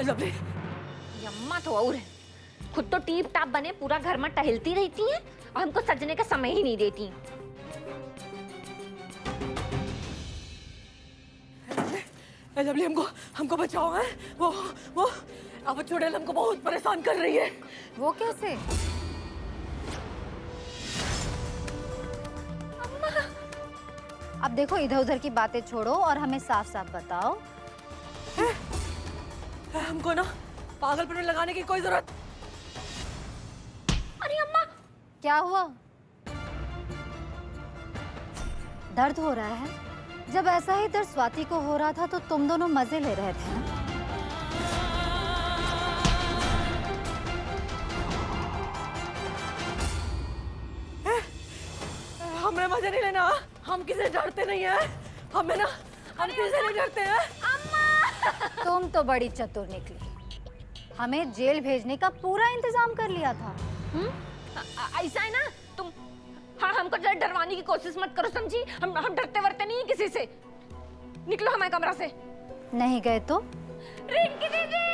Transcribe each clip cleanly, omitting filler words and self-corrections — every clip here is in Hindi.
लवली, यम्मा तो और है, खुद तो टीप टाप बने पूरा घर में टहलती रहती हैं और हमको सजने का समय ही नहीं देती। लवली हमको बचाओ है। वो अब चुड़ैल हमको बहुत परेशान कर रही है। वो कैसे? अब देखो, इधर उधर की बातें छोड़ो और हमें साफ साफ बताओ। हमको ना पागलपन में लगाने की कोई जरूरत। अरे अम्मा, क्या हुआ? दर्द हो रहा है? जब ऐसा ही दर्द स्वाति को हो रहा था तो तुम दोनों मजे ले रहे थे ना? हमें मजे नहीं लेना, हम किसी से डरते नहीं है। हम किसी से नहीं डरते हैं। तुम तो बड़ी चतुर निकली, हमें जेल भेजने का पूरा इंतजाम कर लिया था। ऐसा है ना, तुम हाँ हमको जरा डरवाने की कोशिश मत करो, समझी? हम डरते वरते नहीं किसी से। निकलो हमारे कमरा से। नहीं गए तो? रिंकी दीदी,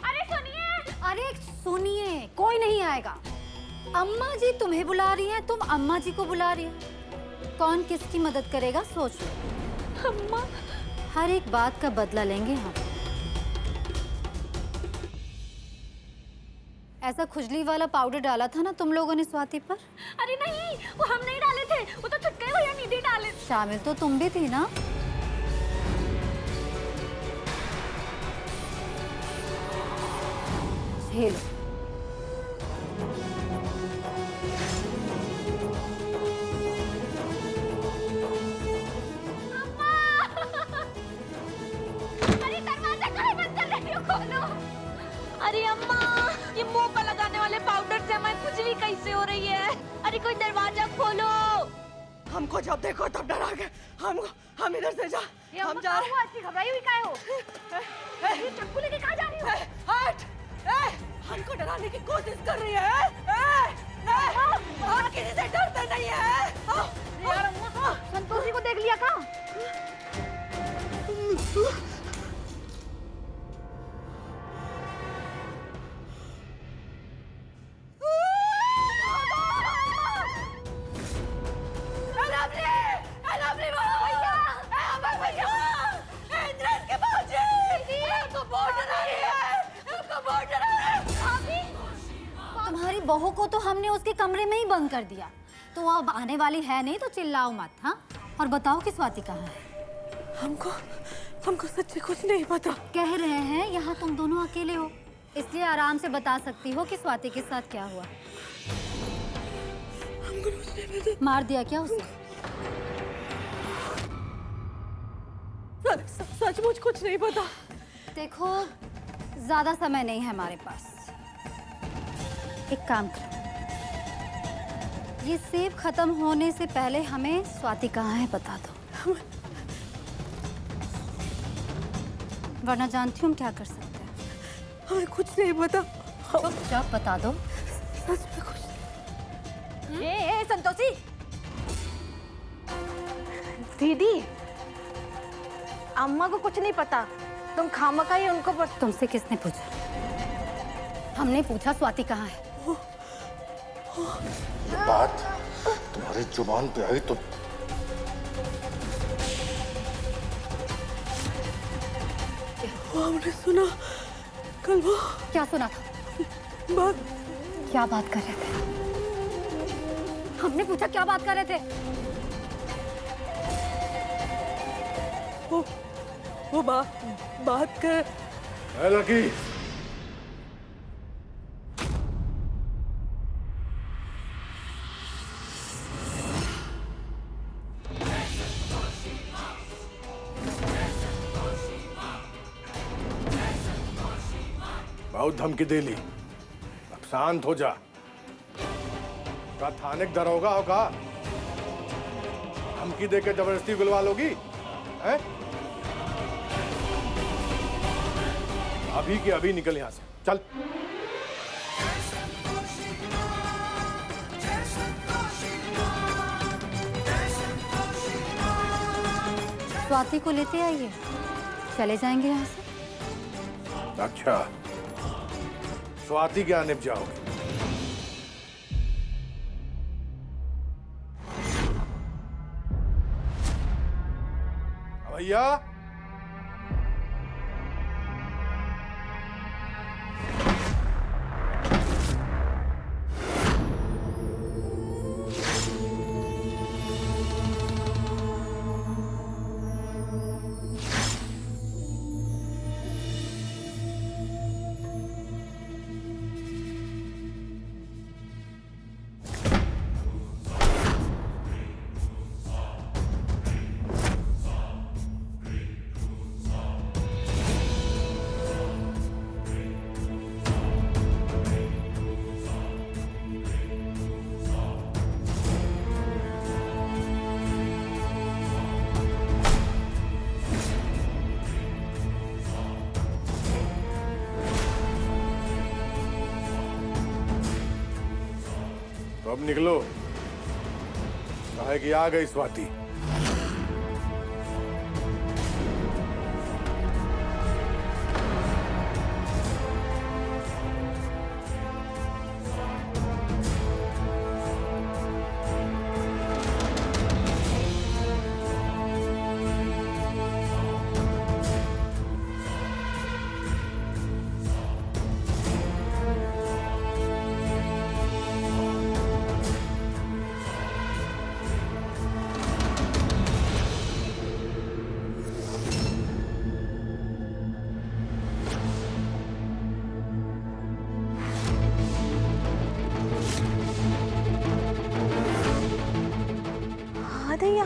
अरे सुनिए। अरे सुनिए, कोई नहीं आएगा। अम्मा जी तुम्हें बुला रही हैं, तुम अम्मा जी को बुला रही हो। कौन किसकी मदद करेगा सोच लो। अम्मा, हर एक बात का बदला लेंगे हम। ऐसा खुजली वाला पाउडर डाला था ना तुम लोगों ने स्वाति पर? अरे नहीं, वो हम नहीं डाले थे, वो तो छुटके भैया निधि डाले। शामिल तो तुम भी थी ना? हेलो, अरे दरवाजा काहे बंद कर रही हो? खोलो। अरे अम्मा, ये मुंह पर लगाने वाले पाउडर से हमारी खुजली कैसे हो रही है? अरे कोई दरवाजा खोलो। हमको जब देखो तब डरा के हम इधर से जा। हम जा रहे हैं। घबराई हुई काहे हो? ये चप्पू लेके कहाँ जा रही हो? हट! हमको डराने की कोशिश कर रही है। हम किसी से डरते नहीं है। यार अम्मा, संतोषी को देख लिया कहाँ? तुम्हारी बहू को तो हमने उसके कमरे में ही बंद कर दिया, तो अब आने वाली है नहीं तो चिल्लाओ मत। हाँ, और बताओ कि स्वाति कहाँ है? हमको सच्ची कुछ नहीं पता। कह रहे हैं यहाँ तुम दोनों अकेले हो, इसलिए आराम से बता सकती हो कि स्वाति के साथ क्या हुआ। हमको कुछ नहीं पता। मार दिया क्या उसे? सचमुच कुछ नहीं पता। देखो, ज्यादा समय नहीं है हमारे पास। एक काम करो, ये सेब खत्म होने से पहले हमें स्वाति कहाँ है बता दो, वरना जानती हूँ हम क्या कर सकते हैं। हमें कुछ नहीं पता। चुपचाप बता दो। सच में कुछ। ए संतोषी दीदी, अम्मा को कुछ नहीं पता, तुम खामखा ही उनको बस। तुमसे किसने पूछा? हमने पूछा स्वाति कहाँ है। ये बात तुम्हारी जुबान पे आई तो हमने सुना कल वो। क्या सुना था? क्या बात कर रहे थे? हमने पूछा क्या बात कर रहे थे? वो बात कर। लकी, बहुत धमकी दे ली, अब शांत हो जा। का थाने दरोगा होगा, धमकी देके जबरदस्ती बुलवा लोगी हैं? अभी के अभी निकल यहां से, चल। स्वाति को लेते आइए, चले जाएंगे यहाँ से। अच्छा, स्वाति के आने जाओगे? भैया, तो अब निकलो, कहे कि आ गई स्वाति। दैया,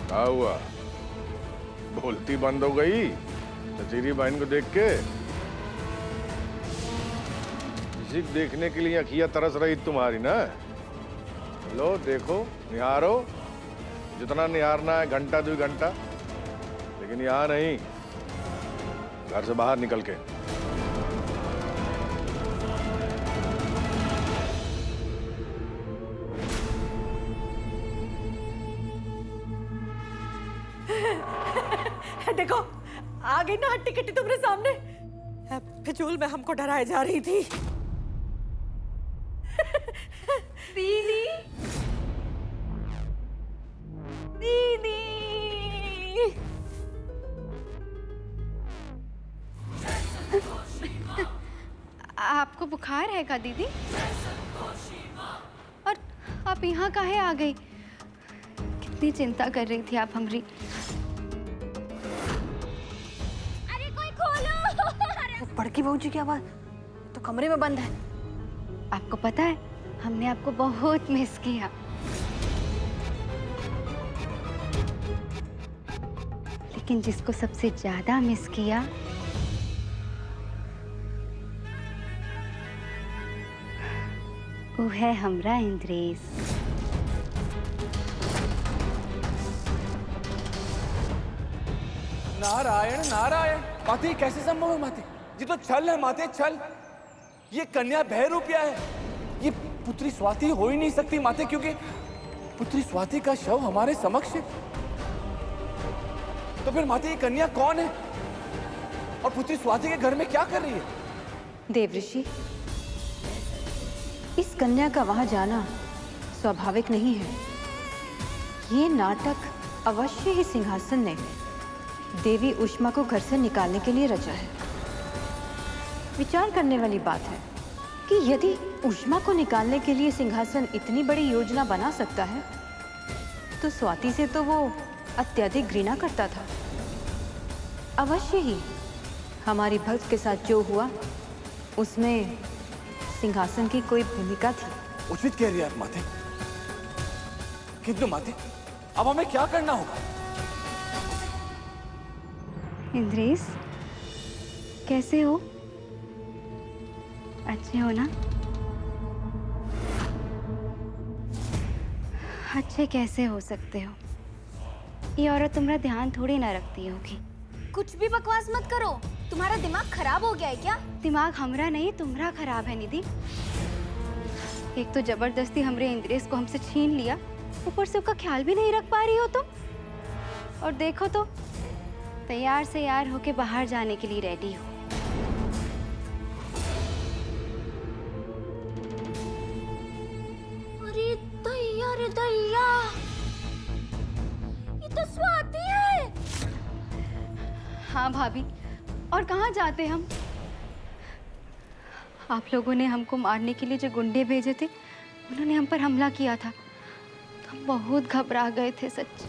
क्या हुआ? बोलती बंद हो गई चचेरी बहन को देख के? किसी को देखने के लिए अखियां तरस रही तुम्हारी ना? लो देखो, निहारो, जितना निहारना है, घंटा 2 घंटा, लेकिन यहाँ नहीं, घर से बाहर निकल के। देखो, आ गई ना हट्टी कट्टी तुम्हारे सामने। फिजूल में हमको डराए जा रही थी। दीदी, दीदी, आपको बुखार है क्या दीदी? और आप यहाँ काहे आ गई? कितनी चिंता कर रही थी आप हमारी। अरे कोई खोलो! बड़की बहू जी की आवाज तो कमरे में बंद है। आपको पता है, हमने आपको बहुत मिस किया। लेकिन जिसको सबसे ज्यादा मिस किया वो है हमरा इंद्रेश। नारायण नारायण। माते कैसे संभव है माते? ये तो छल है माते, छल। ये कन्या बहरूपिया है। ये पुत्री स्वाति हो ही नहीं सकती माते, क्योंकि पुत्री स्वाति का शव हमारे समक्ष है। तो फिर माते ये कन्या कौन है और पुत्री स्वाति के घर में क्या कर रही है? देवऋषि, इस कन्या का वहां जाना स्वाभाविक नहीं है। ये नाटक अवश्य ही सिंहासन ने देवी उष्मा को घर से निकालने के लिए रचा है। विचार करने वाली बात है कि यदि उष्मा को निकालने के लिए सिंहासन इतनी बड़ी योजना बना सकता है, तो स्वाति से तो वो अत्यधिक घृणा करता था। अवश्य ही हमारी भक्त के साथ जो हुआ उसमें सिंहासन की कोई भूमिका थी। उचित कह रही है आप माते, किंतु माते अब हमें क्या करना होगा? इंद्रेश, कैसे हो? अच्छे हो ना? अच्छे कैसे हो सकते हो? ये औरत तुम्हारा ध्यान थोड़ी ना रखती होगी। कुछ भी बकवास मत करो। तुम्हारा दिमाग खराब हो गया है क्या? दिमाग हमरा नहीं तुम्हारा खराब है निधि। एक तो जबरदस्ती हमरे इंद्रेश को हमसे छीन लिया, ऊपर से उसका ख्याल भी नहीं रख पा रही हो तुम। और देखो तो तैयार से यार होके बाहर जाने के लिए रेडी हो। अरे दैया रे दैया, ये तो स्वाति है। हाँ भाभी, और कहाँ जाते हम? आप लोगों ने हमको मारने के लिए जो गुंडे भेजे थे, उन्होंने हम पर हमला किया था। तो हम बहुत घबरा गए थे सच्ची।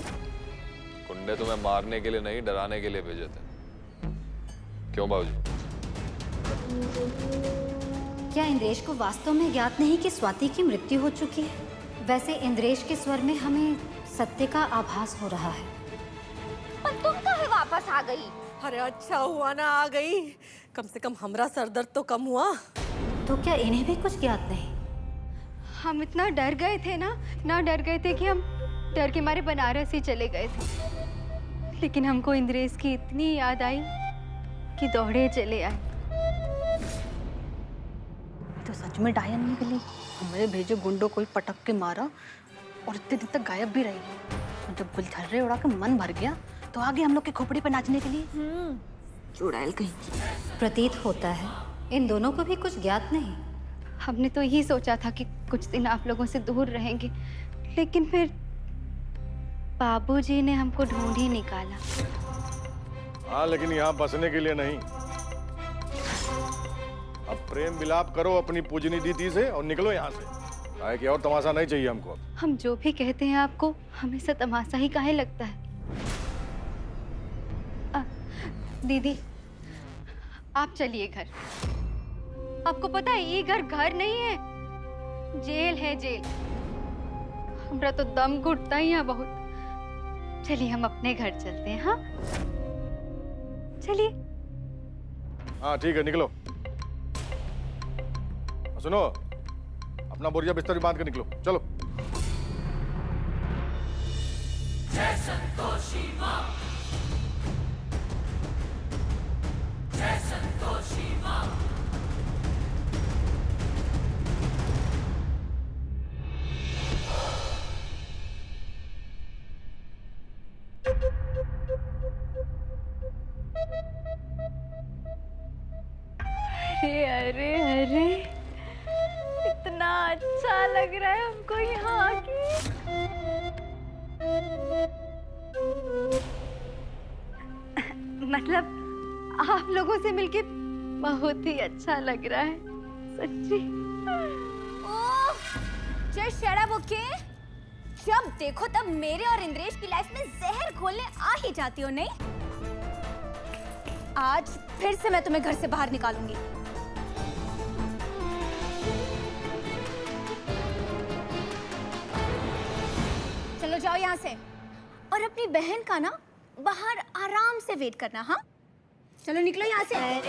गुंडे तुम्हें मारने के लिए नहीं, डराने के लिए भेजे थे। क्यों बाबूजी? क्या इंद्रेश को वास्तव में ज्ञात नहीं कि स्वाति की मृत्यु हो चुकी है? वैसे इंद्रेश के स्वर में हमें सत्य का आभास हो रहा है। पर तुम कहाँ वापस आ गई? अरे अच्छा हुआ ना आ गई, कम से कम हमरा सर दर्द तो कम हुआ। तो क्या इन्हें भी कुछ ज्ञात नहीं? हम इतना डर गए थे ना डर गए थे कि हम डर के मारे बनारस ही चले गए थे। लेकिन हमको इंद्रेश की इतनी याद आई कि दौड़े चले आए। तो सच में डायन निकली। हमारे भेजे गुंडों को ही पटक के मारा और इतने दिन तक गायब भी रही। और जब गुलछर्रे उड़ा के मन भर गया तो आगे हम लोग के खोपड़ी पे नाचने के लिए। चुड़ैल कहीं की। प्रतीत होता है इन दोनों को भी कुछ ज्ञात नहीं। हमने तो यही सोचा था कि कुछ दिन आप लोगों से दूर रहेंगे, लेकिन फिर बाबूजी ने हमको ढूंढ ही निकाला। हाँ, लेकिन यहाँ बसने के लिए नहीं। अब प्रेम विलाप करो अपनी पूजनी दीदी से और निकलो यहाँ से। काहे कि और तमाशा नहीं चाहिए हमको। हम जो भी कहते हैं आपको हमेशा तमाशा ही काहे लगता है? दीदी, आप चलिए घर। आपको पता है ये घर नहीं है, जेल है, जेल। हमरा तो दम घुटता ही है बहुत। चलिए हम अपने घर चलते हैं। हाँ चलिए। हाँ ठीक है, निकलो। सुनो, अपना बोरिया बिस्तर भी बांध के निकलो। चलो। जय संतोषी माँ। जय संतोषी माँ। अरे अरे, इतना अच्छा लग रहा है हमको यहाँ आके। मतलब आप लोगों से मिलके बहुत ही अच्छा लग रहा है सच्ची। Just shut up, okay? जब देखो तब मेरे और इंद्रेश की लाइफ में जहर घोलने आ ही जाती हो, नहीं? आज फिर से मैं तुम्हें घर से बाहर निकालूंगी। चलो जाओ यहाँ से, और अपनी बहन का ना बाहर आराम से वेट करना। हाँ चलो निकलो यहाँ से। अरे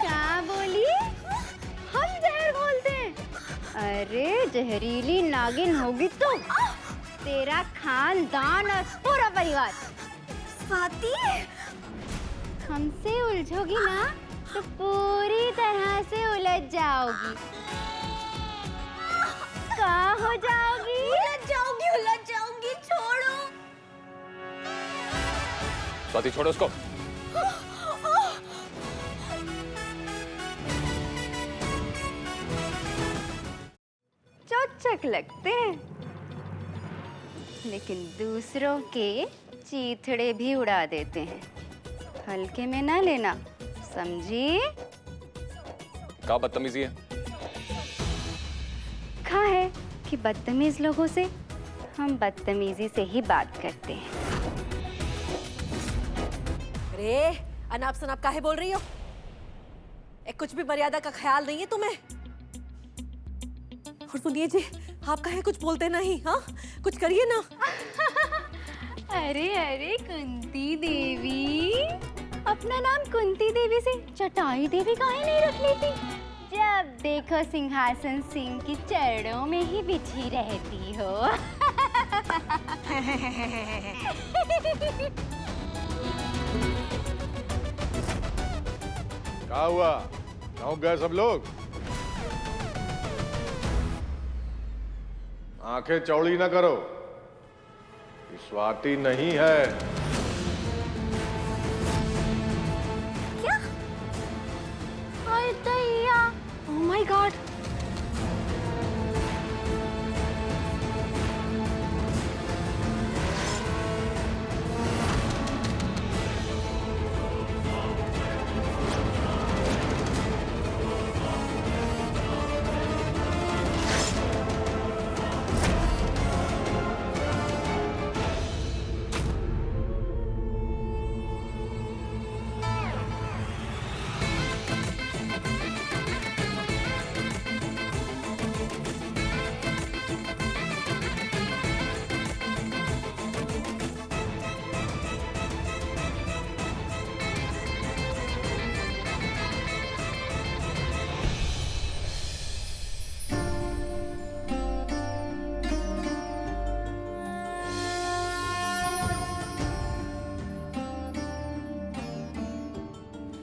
क्या बोली? हम जहर घोलते हैं? अरे जहरीली नागिन होगी तो तेरा खानदान और पूरा परिवार। स्वाति, हमसे उलझोगी ना तो पूरी तरह से उलझ जाओगी। कहाँ हो जाओगी? उलझ जाऊंगी, छोड़ो। स्वाति छोड़ो उसको। चोचक लगते हैं, लेकिन दूसरों के चीथड़े भी उड़ा देते हैं। हल्के में ना लेना, समझी? क्या बदतमीजी है? कहा है कि बदतमीज लोगों से हम बदतमीजी से ही बात करते हैं। अरे अनाप शनाप काहे बोल रही हो? कुछ भी मर्यादा का ख्याल नहीं है तुम्हें? और सुनिए जी, आप काहे कुछ बोलते नहीं? हाँ, कुछ करिए ना। अरे अरे कुंती देवी, अपना नाम कुंती देवी से चटाई देवी काहे नहीं रख लेती? जब देखो सिंहासन सिंह की चरणों में ही बिछी रहती हो। क्या हुआ? गाँव गए सब लोग? आंखें चौड़ी ना करो, ये स्वाति नहीं है। क्या? हाय दैया, ओह माय गॉड।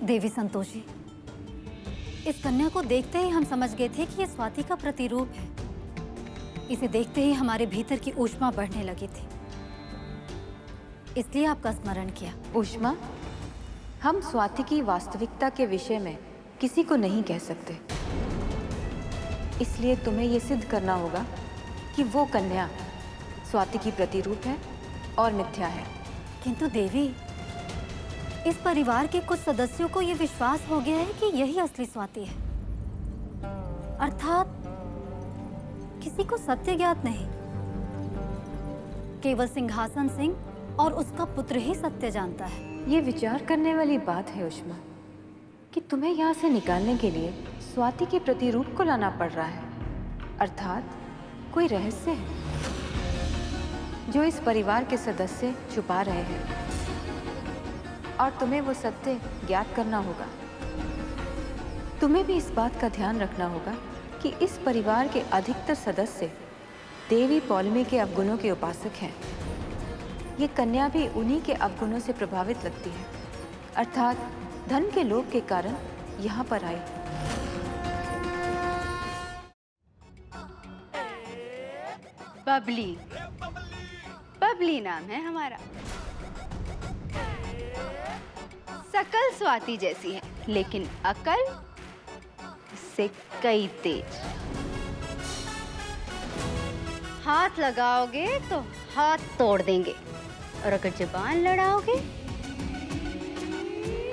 देवी संतोषी, इस कन्या को देखते ही हम समझ गए थे कि ये स्वाति का प्रतिरूप है। इसे देखते ही हमारे भीतर की ऊष्मा बढ़ने लगी थी, इसलिए आपका स्मरण किया। ऊष्मा, हम स्वाति की वास्तविकता के विषय में किसी को नहीं कह सकते, इसलिए तुम्हें ये सिद्ध करना होगा कि वो कन्या स्वाति की प्रतिरूप है और मिथ्या है। किंतु देवी, इस परिवार के कुछ सदस्यों को ये विश्वास हो गया है कि यही असली स्वाति है, अर्थात किसी को सत्य ज्ञात नहीं, केवल सिंहासन सिंह और उसका पुत्र ही सत्य जानता है। ये विचार करने वाली बात है ऊष्मा कि तुम्हें यहाँ से निकालने के लिए स्वाति के प्रतिरूप को लाना पड़ रहा है, अर्थात कोई रहस्य है जो इस परिवार के सदस्य छुपा रहे हैं और तुम्हें वो सत्य ज्ञात करना होगा। तुम्हें भी इस बात का ध्यान रखना होगा कि इस परिवार के अधिकतर सदस्य देवी पौलमी के अवगुणों के उपासक हैं। ये कन्या भी उन्हीं के अवगुणों से प्रभावित लगती है, अर्थात धन के लोभ के कारण यहाँ पर आई। बबली, बबली नाम है हमारा। शकल स्वाति जैसी है, लेकिन अकल इससे कई तेज। हाथ लगाओगे तो हाथ तोड़ देंगे, और अगर जुबान लड़ाओगे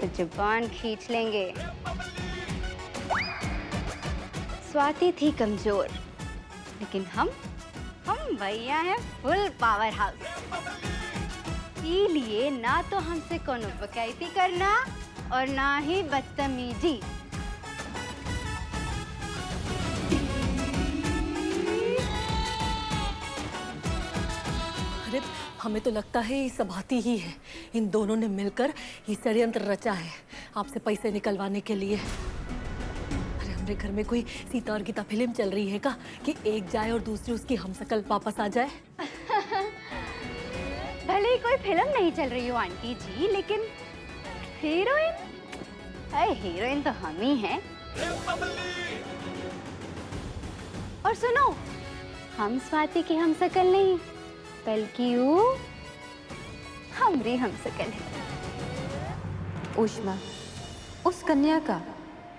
तो जुबान खींच लेंगे। स्वाति थी कमजोर, लेकिन हम भैया हैं फुल पावर हाउस। इसीलिए ना तो हमसे कोनो बकैती करना और ना ही बदतमीजी। अरे हमें तो लगता है ये सभाती ही है। इन दोनों ने मिलकर ये षड्यंत्र रचा है आपसे पैसे निकलवाने के लिए। अरे हमारे घर में कोई सीता और गीता फिल्म चल रही है का कि एक जाए और दूसरी उसकी हमशक्ल वापस आ जाए? भले ही कोई फिल्म नहीं चल रही हो आंटी जी, लेकिन हीरोइन, अरे हीरोइन तो हम ही हैं। और सुनो, हम स्वाति की हमशक्ल नहीं, बल्कि वो हमारी हमशक्ल है। ऊष्मा, उस कन्या का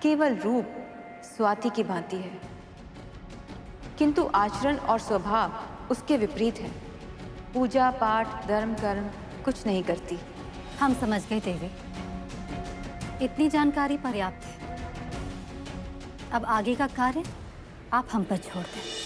केवल रूप स्वाति की भांति है, किंतु आचरण और स्वभाव उसके विपरीत है। पूजा पाठ धर्म कर्म कुछ नहीं करती। हम समझ गए देवी, इतनी जानकारी पर्याप्त है। अब आगे का कार्य आप हम पर छोड़ दें।